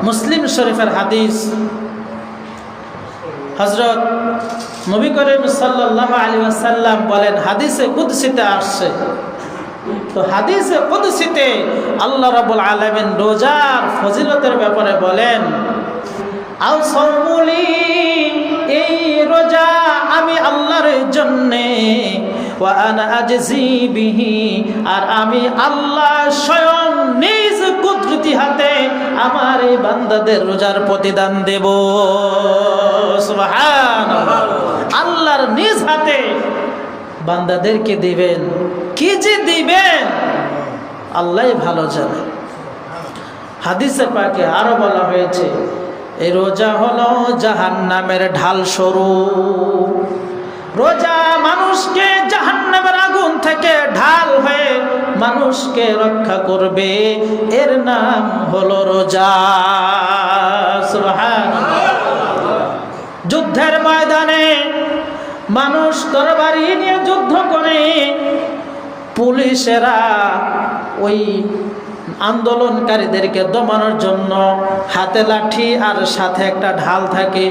মুসলিম শরীফের হাদিস, হযরত নবী করিম সাল্লাল্লাহু আলাইহি ওয়াসাল্লাম বলেন, হাদিসে কুদসিতে আসছে। তো হাদিসে কুদসিতে আল্লাহ রাব্বুল আলামিন রোজার ফজিলতের ব্যাপারে বলেন, আও সাওমুলি, এই রোজা আমি আল্লাহর জন্যে, ওয়া আনা আজজি বিহি, আর আমি আল্লাহ স্বয়ং নিজ কুদরতি হাতে আমার এই বান্দাদের রোজার প্রতিদান দেব। সুবহানাল্লাহ, আল্লাহর নিজ হাতে বান্দাদেরকে দিবেন। কি যে দিবেন আল্লাহই ভালো জানে। হাদিসে পাকে আরো বলা হয়েছে, এই রোজা হলো জাহান্নামের ঢাল স্বরূপ। রোজা মানুষকে জাহান্নামের আগুন থেকে ঢাল হয়ে মানুষকে রক্ষা করবে, এর নাম হলো রোজা। সুবহানাল্লাহ। যুদ্ধের ময়দানে মানুষ তরবারি নিয়ে যুদ্ধ করে, পুলিশেরা ওই আন্দোলনকারীদেরকে দমানোর জন্য হাতে লাঠি আর সাথে একটা ঢাল থাকে।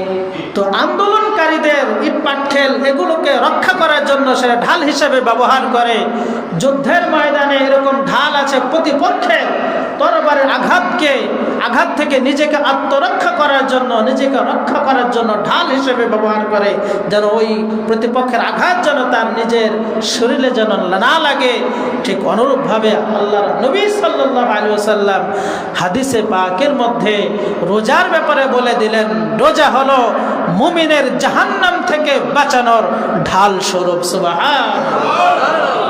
তো আন্দোলনকারীদের ইট পাটকেল এগুলোকে রক্ষা করার জন্য সেটা ঢাল হিসেবে ব্যবহার করে। যুদ্ধের ময়দানে এরকম ঢাল আছে, প্রতিপক্ষের তরবারের আঘাত থেকে নিজেকে আত্মরক্ষা করার জন্য, নিজেকে রক্ষা করার জন্য ঢাল হিসেবে ব্যবহার করে, যেন ওই প্রতিপক্ষের আঘাত যেন তার নিজের শরীরে যেন না লাগে। ঠিক অনুরূপভাবে আল্লাহর নবী সাল্লাল্লাহু আলাইহি ওয়াসাল্লাম হাদিসে পাকের মধ্যে রোজার ব্যাপারে বলে দিলেন, রোজা হলো মুমিনের জাহান্নাম থেকে বাঁচানোর ঢাল স্বরূপ। সুবহানাল্লাহ।